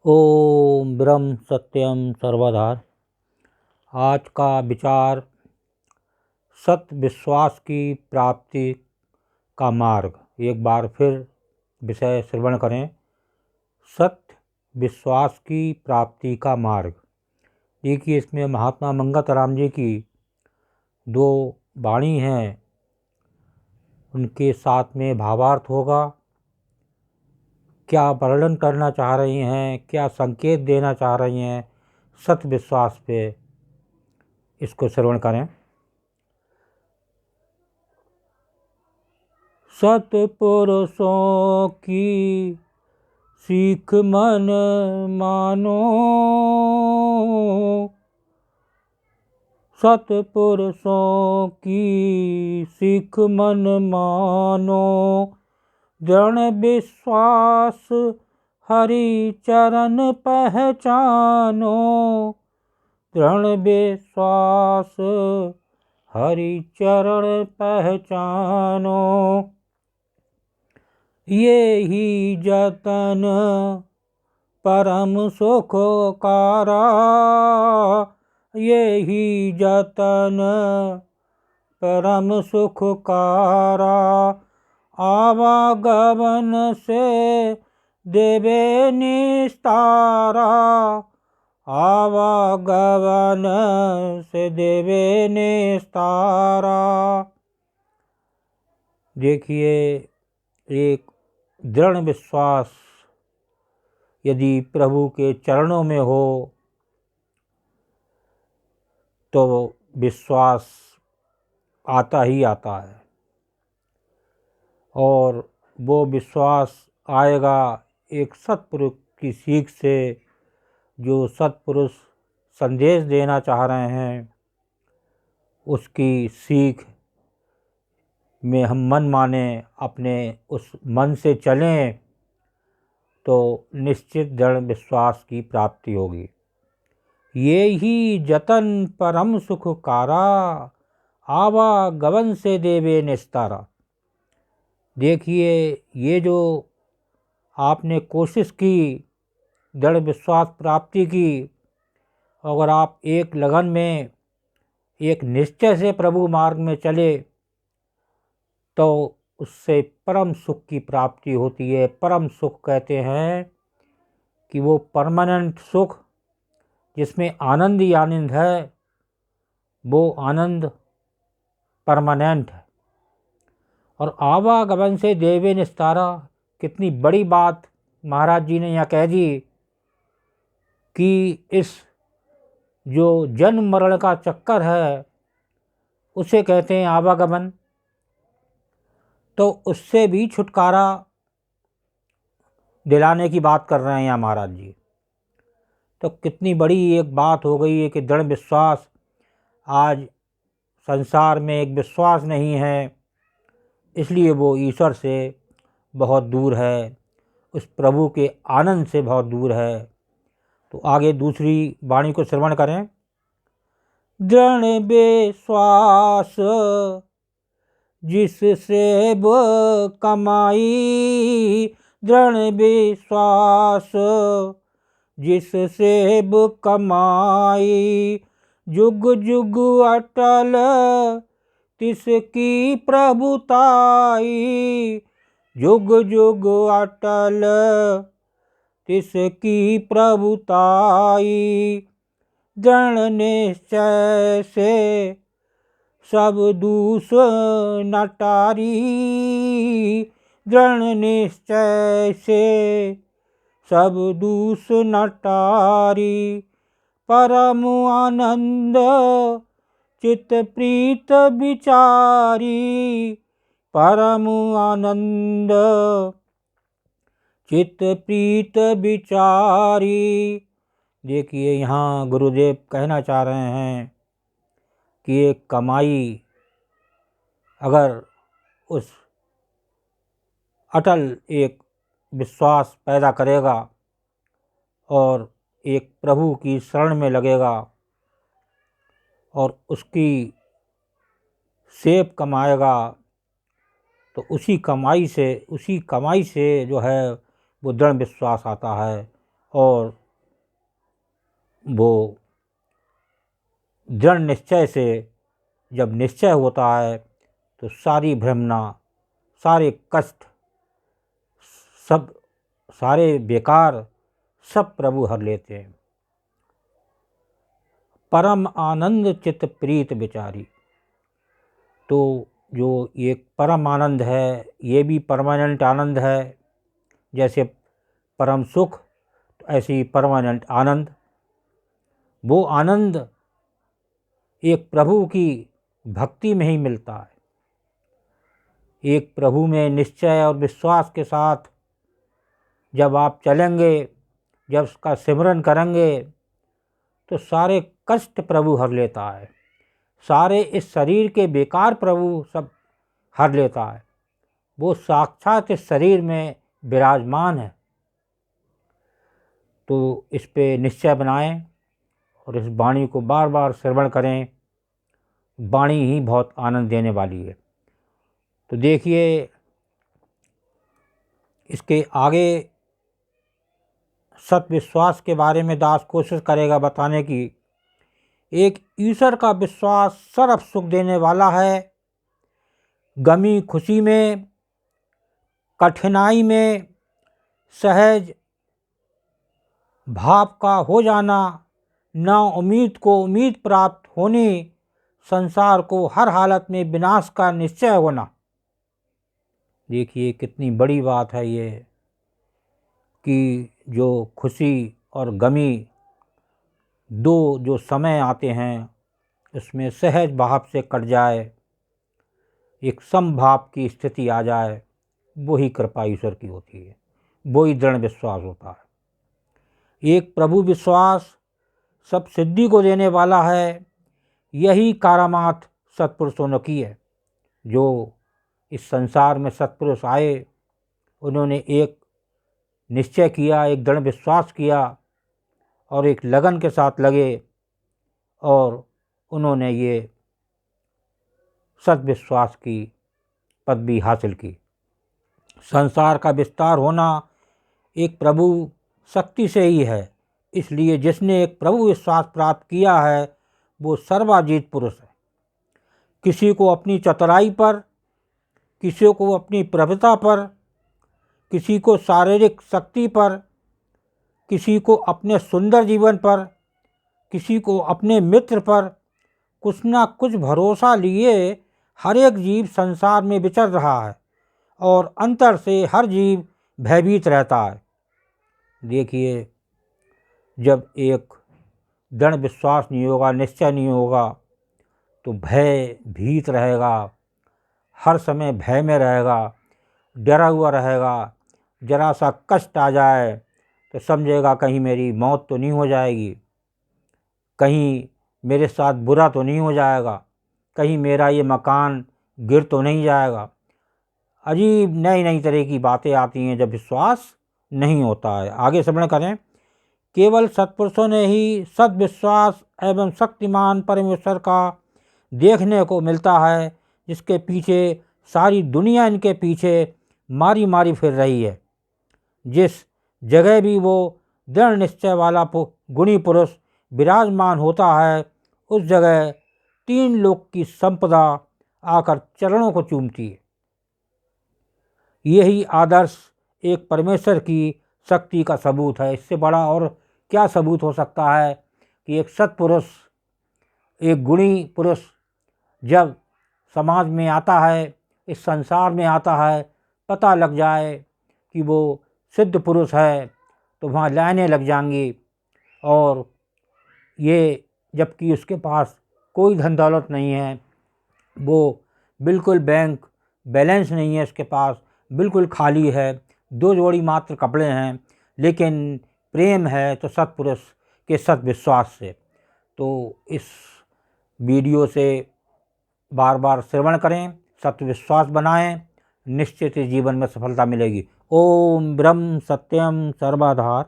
ओम ब्रह्म सत्यम सर्वधा। आज का विचार सत्य विश्वास की प्राप्ति का मार्ग। एक बार फिर विषय श्रवण करें। सत्य विश्वास की प्राप्ति का मार्ग। देखिए, इसमें महात्मा मंगतराम जी की दो वाणी हैं, उनके साथ में भावार्थ होगा। क्या वर्णन करना चाह रही हैं, क्या संकेत देना चाह रही हैं सत्य विश्वास पे, इसको श्रवण करें। सत्पुरुषों की सीख मन मानो, सत्पुरुषों की सीख मन मानो, दृढ़ विश्वास हरि चरण पहचानो, दृढ़ विश्वास हरि चरण पहचानो। ये ही जतन परम सुखकारा, ये ही जतन परम सुखकारा, आवागमन से देवे निस्तारा, आवागमन से देवे निस्तारा। देखिए, एक दृढ़ विश्वास यदि प्रभु के चरणों में हो तो विश्वास आता ही आता है, और वो विश्वास आएगा एक सत्पुरुष की सीख से, जो सत्पुरुष संदेश देना चाह रहे हैं उसकी सीख में हम मन माने, अपने उस मन से चलें तो निश्चित दृढ़ विश्वास की प्राप्ति होगी। ये ही जतन परम सुखकारा, आवागमन से देवे निस्तारा। देखिए, ये जो आपने कोशिश की दृढ़ विश्वास प्राप्ति की, अगर आप एक लगन में एक निश्चय से प्रभु मार्ग में चले तो उससे परम सुख की प्राप्ति होती है। परम सुख कहते हैं कि वो परमानेंट सुख जिसमें आनंद ही आनंद है, वो आनंद परमानेंट है। और आवागमन से देवे निस्तारा, कितनी बड़ी बात महाराज जी ने यहाँ कह दी कि इस जो जन्म मरण का चक्कर है उसे कहते हैं आवागमन, तो उससे भी छुटकारा दिलाने की बात कर रहे हैं यहाँ महाराज जी। तो कितनी बड़ी एक बात हो गई है कि दृढ़ विश्वास, आज संसार में एक विश्वास नहीं है, इसलिए वो ईश्वर से बहुत दूर है, उस प्रभु के आनंद से बहुत दूर है। तो आगे दूसरी वाणी को श्रवण करें। दृढ़ विश्वास जिससे वो कमाई, दृढ़ विश्वास जिससे वो कमाई, जुग जुग अटल तिसकी प्रभुताई, जुग जुग अटल तिसकी प्रभुताई, दृढ़ निश्चय से सब दूस नटारी, दृढ़ निश्चय से सब दूस नटारी, परम आनंद चित प्रीत विचारी, परम आनंद चित प्रीत विचारी। देखिए, यहाँ गुरुदेव कहना चाह रहे हैं कि एक कमाई अगर उस अटल एक विश्वास पैदा करेगा और एक प्रभु की शरण में लगेगा और उसकी सेव कमाएगा, तो उसी कमाई से जो है वो दृढ़ विश्वास आता है और वो दृढ़ निश्चय से जब निश्चय होता है तो सारी भ्रमना, सारे कष्ट, सब सारे बेकार सब प्रभु हर लेते हैं। परम आनंद चित्त प्रीत विचारी, तो जो एक परम आनंद है ये भी परमानेंट आनंद है। जैसे परम सुख तो ऐसे ही परमानेंट आनंद। वो आनंद एक प्रभु की भक्ति में ही मिलता है। एक प्रभु में निश्चय और विश्वास के साथ जब आप चलेंगे, जब उसका सिमरन करेंगे तो सारे कष्ट प्रभु हर लेता है। सारे इस शरीर के बेकार प्रभु सब हर लेता है। वो साक्षात इस शरीर में विराजमान है। तो इस पे निश्चय बनाएं और इस वाणी को बार बार श्रवण करें। वाणी ही बहुत आनंद देने वाली है। तो देखिए इसके आगे सत्विश्वास के बारे में दास कोशिश करेगा बताने की। एक ईश्वर का विश्वास सर्व सुख देने वाला है। गमी खुशी में, कठिनाई में सहज भाव का हो जाना, ना उम्मीद को उम्मीद प्राप्त होने, संसार को हर हालत में विनाश का निश्चय होना। देखिए कितनी बड़ी बात है ये कि जो खुशी और गमी दो जो समय आते हैं उसमें सहज भाव से कट जाए, एक समभाव की स्थिति आ जाए, वही कृपा ईश्वर की होती है, वही दृढ़ विश्वास होता है। एक प्रभु विश्वास सब सिद्धि को देने वाला है। यही कारामात सत्पुरुषों ने की है। जो इस संसार में सत्पुरुष आए, उन्होंने एक निश्चय किया, एक दृढ़ विश्वास किया और एक लगन के साथ लगे और उन्होंने ये सत्विश्वास की पदवी हासिल की। संसार का विस्तार होना एक प्रभु शक्ति से ही है। इसलिए जिसने एक प्रभु विश्वास प्राप्त किया है वो सर्वाजीत पुरुष है। किसी को अपनी चतुराई पर, किसी को अपनी प्रभुता पर, किसी को शारीरिक शक्ति पर, किसी को अपने सुंदर जीवन पर, किसी को अपने मित्र पर कुछ ना कुछ भरोसा लिए हर एक जीव संसार में विचर रहा है और अंतर से हर जीव भयभीत रहता है। देखिए जब एक दृढ़ विश्वास नहीं होगा, निश्चय नहीं होगा तो भय भीत रहेगा, हर समय भय में रहेगा, डरा हुआ रहेगा। जरा सा कष्ट आ जाए तो समझेगा कहीं मेरी मौत तो नहीं हो जाएगी, कहीं मेरे साथ बुरा तो नहीं हो जाएगा, कहीं मेरा ये मकान गिर तो नहीं जाएगा। अजीब नई नई तरह की बातें आती हैं जब विश्वास नहीं होता है। आगे श्रवण करें। केवल सत्पुरुषों ने ही सद्विश्वास एवं शक्तिमान परमेश्वर का देखने को मिलता है, जिसके पीछे सारी दुनिया इनके पीछे मारी मारी फिर रही है। जिस जगह भी वो दृढ़ निश्चय वाला गुणी पुरुष विराजमान होता है, उस जगह तीन लोक की संपदा आकर चरणों को चूमती है। यही आदर्श एक परमेश्वर की शक्ति का सबूत है। इससे बड़ा और क्या सबूत हो सकता है कि एक सत्पुरुष, एक गुणी पुरुष जब समाज में आता है, इस संसार में आता है, पता लग जाए कि वो सिद्ध पुरुष है तो वहाँ लाइनें लग जाएंगी। और ये जबकि उसके पास कोई धन दौलत नहीं है, वो बिल्कुल बैंक बैलेंस नहीं है, उसके पास बिल्कुल खाली है, दो जोड़ी मात्र कपड़े हैं, लेकिन प्रेम है तो सत्पुरुष के सत्विश्वास से। तो इस वीडियो से बार बार श्रवण करें, सत्विश्वास बनाएं, निश्चित ही जीवन में सफलता मिलेगी। ओम ब्रह्म सत्यम सर्वाधार।